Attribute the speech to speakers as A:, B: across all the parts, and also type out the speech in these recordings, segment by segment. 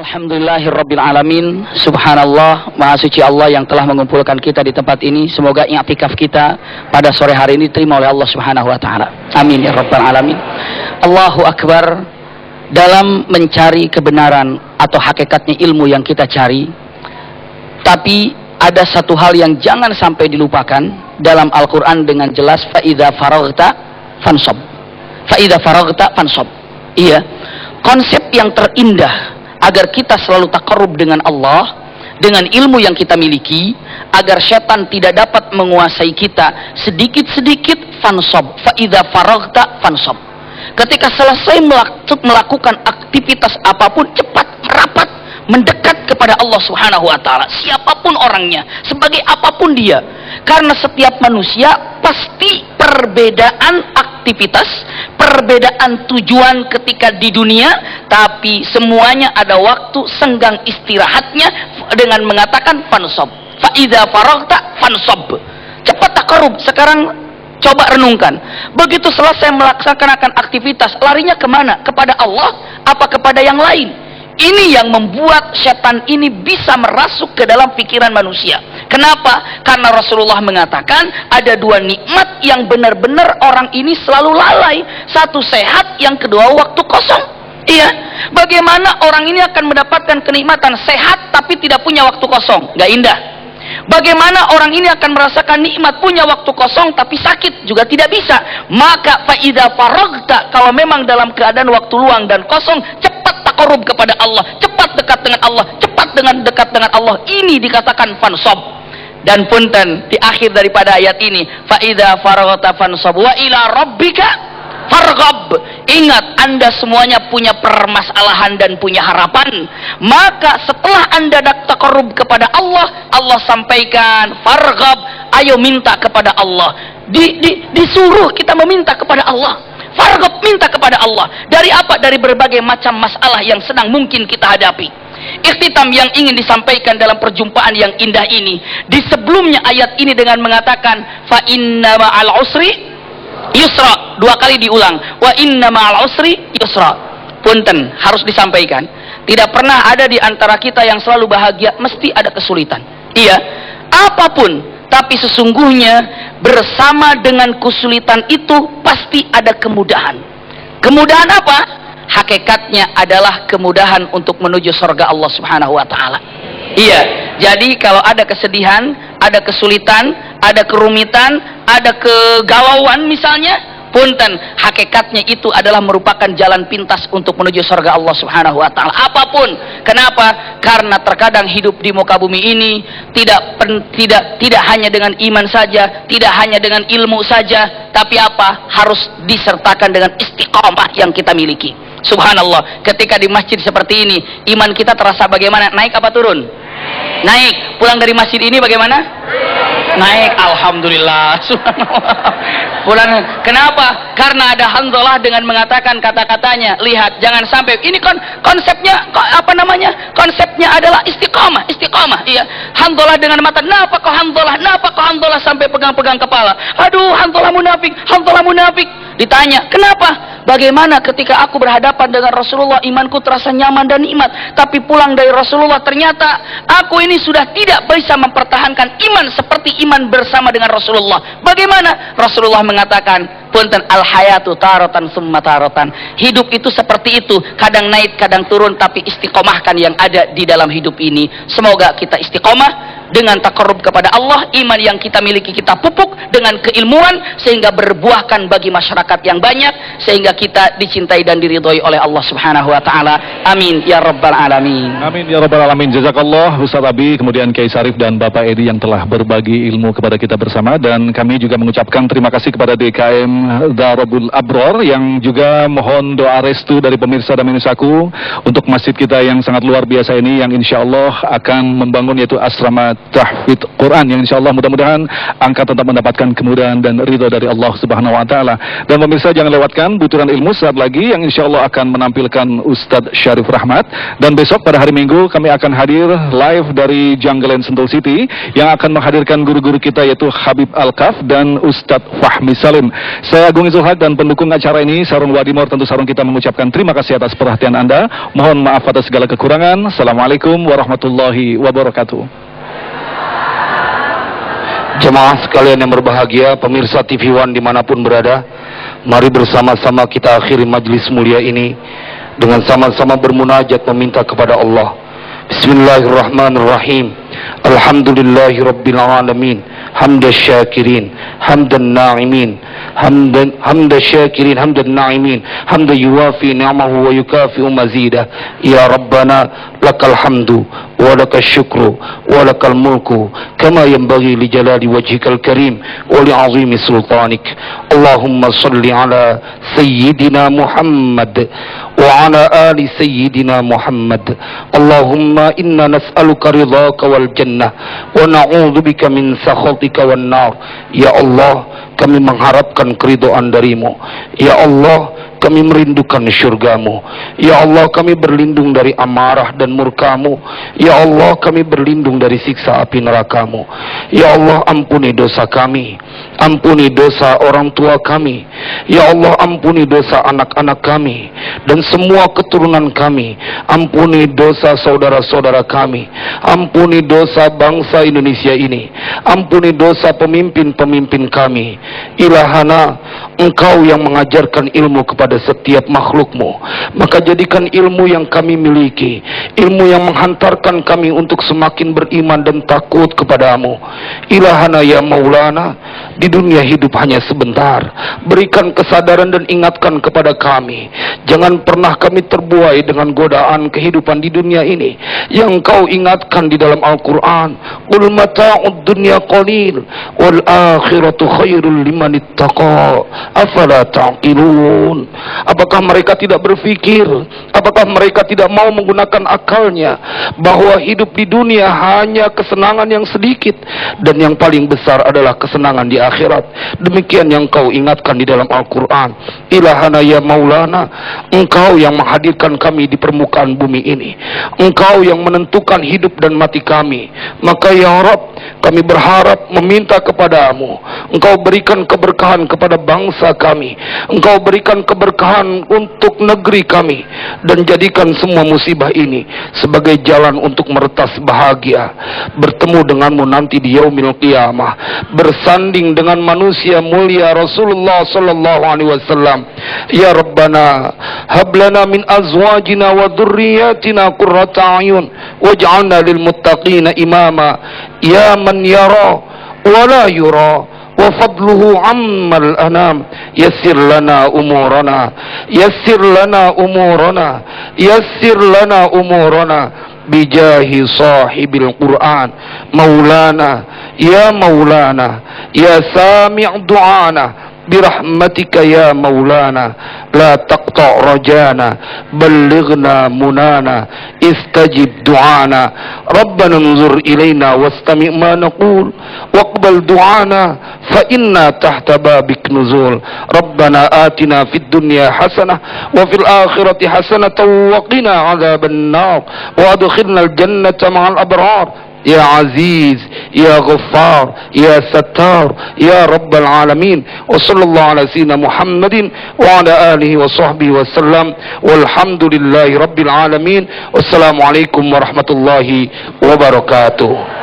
A: Alhamdulillahirabbil alamin. Subhanallah, maha suci Allah yang telah mengumpulkan kita di tempat ini. Semoga i'tikaf kita pada sore hari ini diterima oleh Allah Subhanahu wa taala. Amin ya rabbal alamin. Allahu akbar. Dalam mencari kebenaran atau hakikatnya ilmu yang kita cari, tapi ada satu hal yang jangan sampai dilupakan dalam Al-Qur'an dengan jelas, fa idza faraghta fansab. Fa idza faraghta fansab. Iya. Konsep yang terindah agar kita selalu taqarrub dengan Allah dengan ilmu yang kita miliki, agar setan tidak dapat menguasai kita sedikit-sedikit. Fansab, fa idza faraghta fansab. Ketika selesai melakukan aktivitas apapun, cepat merapat mendekat kepada Allah Subhanahu wa taala, siapapun orangnya, sebagai apapun dia. Karena setiap manusia pasti perbedaan aktivitas, perbedaan tujuan ketika di dunia, tapi semuanya ada waktu senggang istirahatnya dengan mengatakan fansab. Fa idza faraghta fansab. Cepat taqarrub. Sekarang coba renungkan. Begitu selesai melaksanakan aktivitas, larinya kemana? Kepada Allah apa kepada yang lain? Ini yang membuat setan ini bisa merasuk ke dalam pikiran manusia. Kenapa? Karena Rasulullah mengatakan ada dua nikmat yang benar-benar orang ini selalu lalai. Satu sehat, yang kedua waktu kosong. Iya. Bagaimana orang ini akan mendapatkan kenikmatan sehat tapi tidak punya waktu kosong? Gak indah. Bagaimana orang ini akan merasakan nikmat punya waktu kosong tapi sakit? Juga tidak bisa. Maka fa idza faraghta, kalau memang dalam keadaan waktu luang dan kosong, cepat taqarrub kepada Allah, cepat dekat dengan Allah, cepat dekat dengan Allah. Ini dikatakan fansab. Dan punten, di akhir daripada ayat ini, fa idza faraghta fansab wa ila rabbika farghab. Ingat, Anda semuanya punya permasalahan dan punya harapan. Maka setelah Anda taqarrub kepada Allah, Allah sampaikan farghab, ayo minta kepada Allah. Disuruh kita meminta kepada Allah. Farghab, minta kepada Allah. Dari apa? Dari berbagai macam masalah yang sedang mungkin kita hadapi. Ikhtitam yang ingin disampaikan dalam perjumpaan yang indah ini, di sebelumnya ayat ini dengan mengatakan fa inna ma'al usri yusra, dua kali diulang, wa inna ma'al usri yusra. Punten, harus disampaikan, tidak pernah ada di antara kita yang selalu bahagia, mesti ada kesulitan. Iya, apapun, tapi sesungguhnya bersama dengan kesulitan itu pasti ada kemudahan. Kemudahan apa? Hakikatnya adalah kemudahan untuk menuju surga Allah Subhanahu wa taala. Iya, jadi kalau ada kesedihan, ada kesulitan, ada kerumitan, ada kegalauan misalnya, punten, hakikatnya itu adalah merupakan jalan pintas untuk menuju surga Allah Subhanahu wa taala. Apapun. Kenapa? Karena terkadang hidup di muka bumi ini tidak hanya dengan iman saja, tidak hanya dengan ilmu saja, tapi apa? Harus disertakan dengan istiqamah yang kita miliki. Subhanallah, ketika di masjid seperti ini, iman kita terasa bagaimana? Naik apa turun? Naik. Pulang dari masjid ini bagaimana? Naik. Alhamdulillah. Subhanallah. Pulang. Kenapa? Karena ada Hanzalah dengan mengatakan kata-katanya. Lihat, jangan sampai ini konsepnya apa namanya? Konsepnya adalah istiqamah, istiqamah. Iya. Hanzalah dengan mata, "Kenapa kau Hanzalah? Kenapa kau Hanzalah sampai pegang-pegang kepala?" Aduh, Hanzalah munafik, Hanzalah munafik. Ditanya, "Kenapa?" Bagaimana ketika aku berhadapan dengan Rasulullah, imanku terasa nyaman dan nikmat, tapi pulang dari Rasulullah ternyata aku ini sudah tidak bisa mempertahankan iman seperti iman bersama dengan Rasulullah. Bagaimana? Rasulullah mengatakan, punten, al hayatu taratan summa taratan. Hidup itu seperti itu, kadang naik kadang turun, tapi istiqomahkan yang ada di dalam hidup ini. Semoga kita istiqomah dengan taqarrub kepada Allah, iman yang kita miliki kita pupuk dengan keilmuan sehingga berbuahkan bagi masyarakat yang banyak, sehingga kita dicintai dan diridhoi oleh Allah Subhanahu wa taala. Amin ya rabbal alamin.
B: Amin ya rabbal alamin. Jazakallah Ustaz Abi, kemudian Kiai Sarif dan Bapak Edi yang telah berbagi ilmu kepada kita bersama, dan kami juga mengucapkan terima kasih kepada DKM Darul Abror yang juga mohon doa restu dari pemirsa dan pemirsaku untuk masjid kita yang sangat luar biasa ini, yang insya Allah akan membangun, yaitu asrama tahfidz Quran yang insyaallah mudah-mudahan angka tetap mendapatkan kemudahan dan ridho dari Allah Subhanahu wa taala. Dan pemirsa jangan lewatkan butiran ilmu saat lagi yang insyaallah akan menampilkan Ustadz Syarif Rahmat, dan besok pada hari Minggu kami akan hadir live dari Jungleland Sentul City yang akan menghadirkan guru-guru kita yaitu Habib Al-Kaf dan Ustadz Fahmi Salim. Saya Agung Izul Haq dan pendukung acara ini Sarung Wadimor, tentu Sarung kita mengucapkan terima kasih atas perhatian Anda. Mohon maaf atas segala kekurangan. Assalamualaikum warahmatullahi wabarakatuh.
C: Jemaah sekalian yang berbahagia, pemirsa TV One dimanapun berada, mari bersama-sama kita akhiri majlis mulia ini dengan sama-sama bermunajat meminta kepada Allah. Bismillahirrahmanirrahim. Alhamdulillahi Rabbil Alamin. Hamdan syakirin, hamdan na'imin, hamdan syakirin, hamdan na'imin, hamdan yuwafi ni'amahu wa yukafi'u mazidah. Ya Rabbana lakal hamdu wa lakal syukru wa lakal mulku kama yanbaghi li jalali wajhikal karim wa li azimi sultanik. Allahumma salli ala sayyidina Muhammad wa ala ali sayyidina Muhammad. Allahumma inna nas'aluka ridhaka wal jannah wa na'udzubika min sakhatika wan nar. Ya Allah, kami mengharapkan keridhaan darimu. Ya Allah, kami merindukan syurgamu. Ya Allah, kami berlindung dari amarah dan murkamu. Ya Allah, kami berlindung dari siksa api nerakamu. Ya Allah, ampuni dosa kami, ampuni dosa orang tua kami. Ya Allah, ampuni dosa anak-anak kami dan semua keturunan kami. Ampuni dosa saudara-saudara kami. Ampuni dosa bangsa Indonesia ini. Ampuni dosa pemimpin-pemimpin kami. Ilahana, Engkau yang mengajarkan ilmu kepada setiap makhlukmu, maka jadikan ilmu yang kami miliki ilmu yang menghantarkan kami untuk semakin beriman dan takut kepadamu. Ilahana ya Maulana, di dunia hidup hanya sebentar, berikan kesadaran dan ingatkan kepada kami, jangan pernah kami terbuai dengan godaan kehidupan di dunia ini yang Kau ingatkan di dalam Al-Quran. Qul mata'ud dunya qalil wal akhiratu khairul liman ittaqa afala ta'qilun. Apakah mereka tidak berpikir, apakah mereka tidak mau menggunakan akalnya, bahwa hidup di dunia hanya kesenangan yang sedikit dan yang paling besar adalah kesenangan di akhirat. Demikian yang Kau ingatkan di dalam Al-Quran. Ilahana ya Maulana, Engkau yang menghadirkan kami di permukaan bumi ini, Engkau yang menentukan hidup dan mati kami. Maka ya Rabb, kami berharap meminta kepadamu, Engkau berikan keberkahan kepada bangsa kami, Engkau berikan keberkahan untuk negeri kami, dan jadikan semua musibah ini sebagai jalan untuk meretas bahagia, bertemu denganmu nanti di yaumil qiyamah, bersanding dengan manusia mulia Rasulullah sallallahu alaihi wasallam. Ya Rabbana hablana min azwajina wa dhurriyyatina qurrata a'yun waj'alna lil muttaqina imama. Ya man yara wa la yura wa fadluhu ammal anam, yassir lana umurana, yassir lana umurana, yassir lana umurana bijahi sahibil Quran. Maulana ya Maulana ya sami' du'ana birahmatika ya Maulana, la taqta' rajana, ballighna munana, istajib du'ana. Rabbana anzur ilayna wastami' ma naqul waqbal du'ana fa inna tahta babik nuzul. Rabbana atina fid dunya hasanah wa fil akhirati hasanatan wa qina adzaban nar wa adkhilna al jannata ma'al abrar. Ya Aziz, Ya Ghaffar, Ya Sattar, Ya Rabbal Alamin. Wa sallallahu ala sayyidina Muhammadin wa ala alihi wa sahbihi wa sallam. Walhamdulillahi Rabbil Alamin. Wassalamualaikum warahmatullahi wabarakatuh.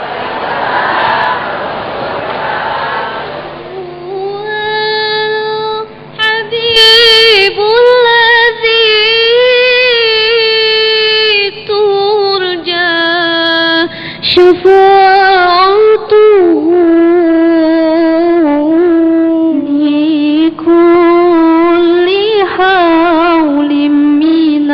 D: شفاعته لكل حول من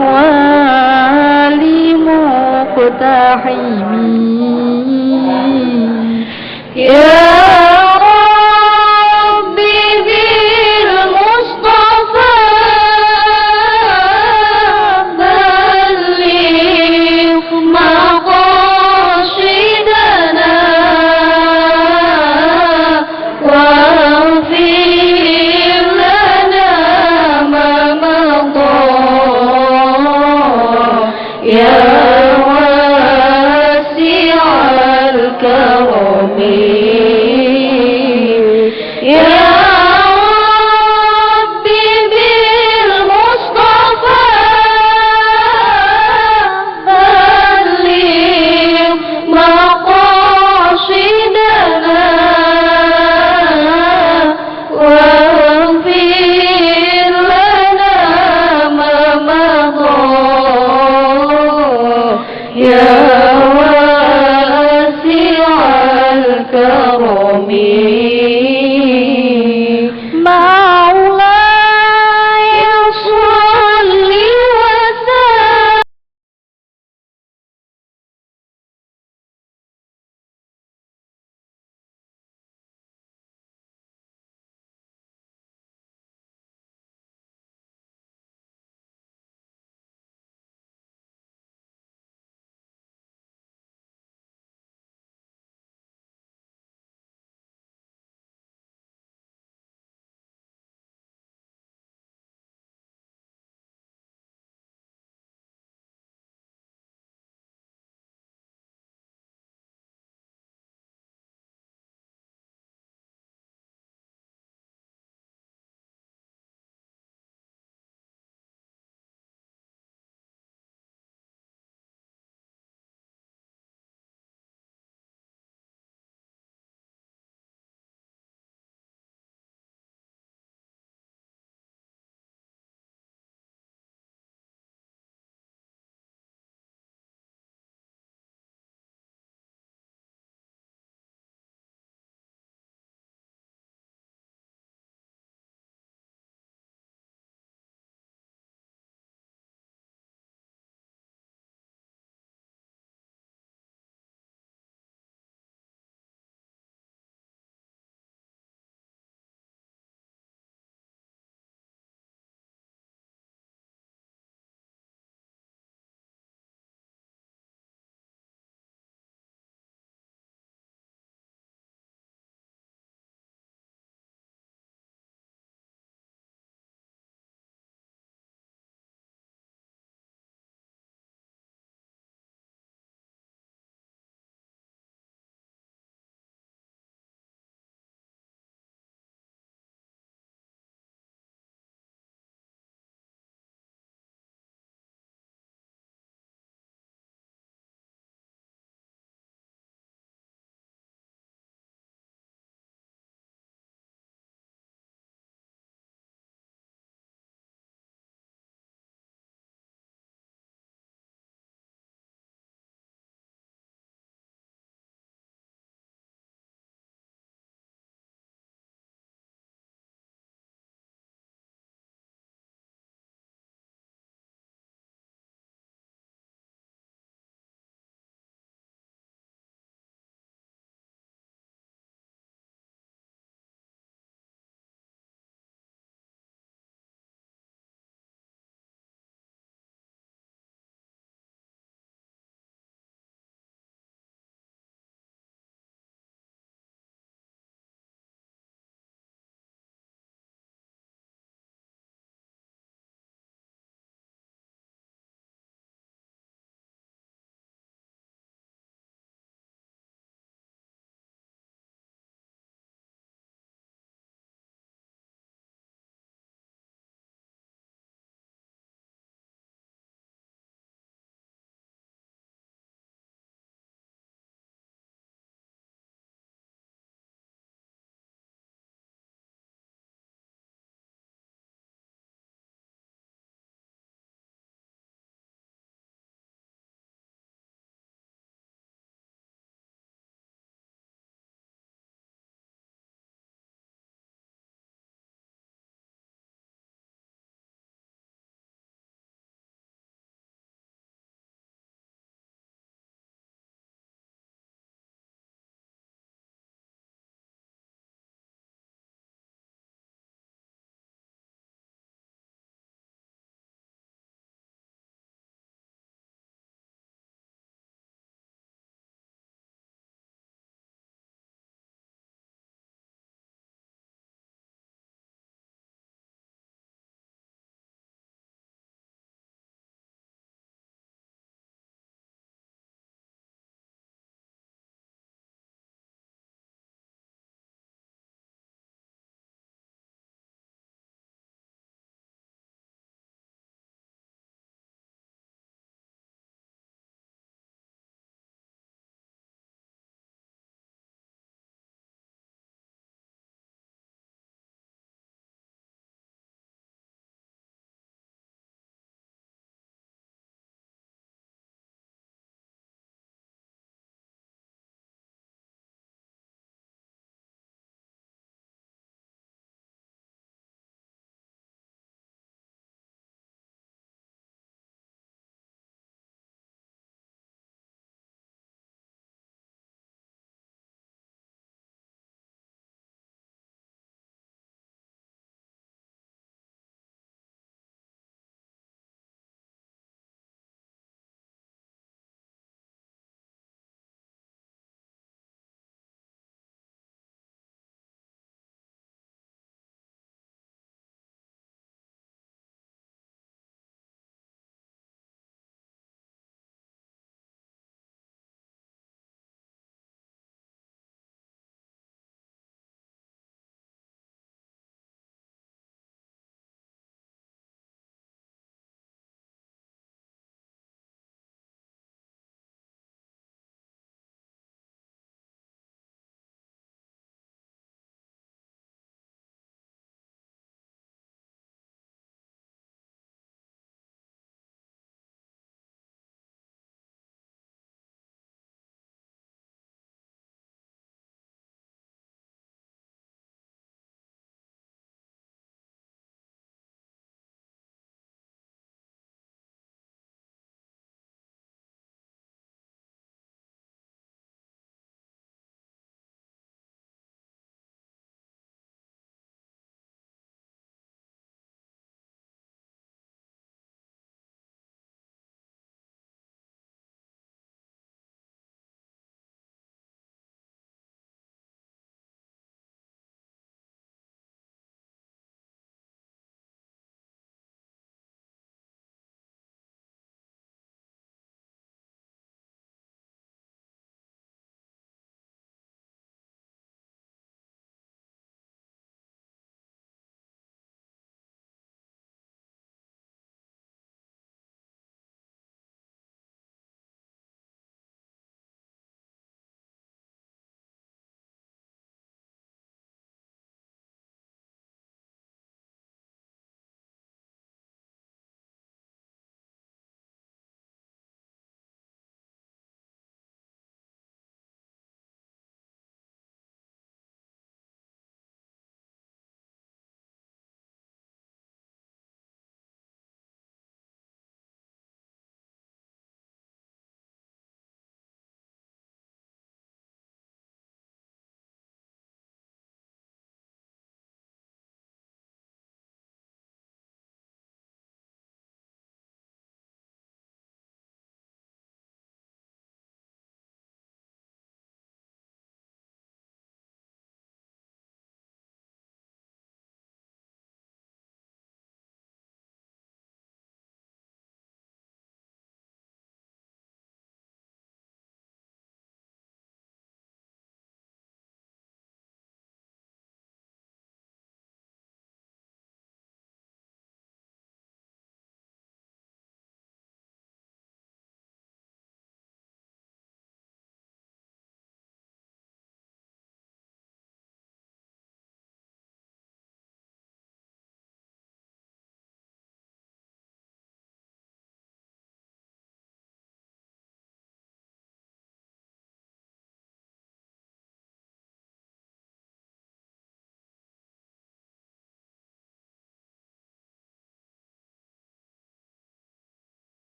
D: الأحوال مقتحم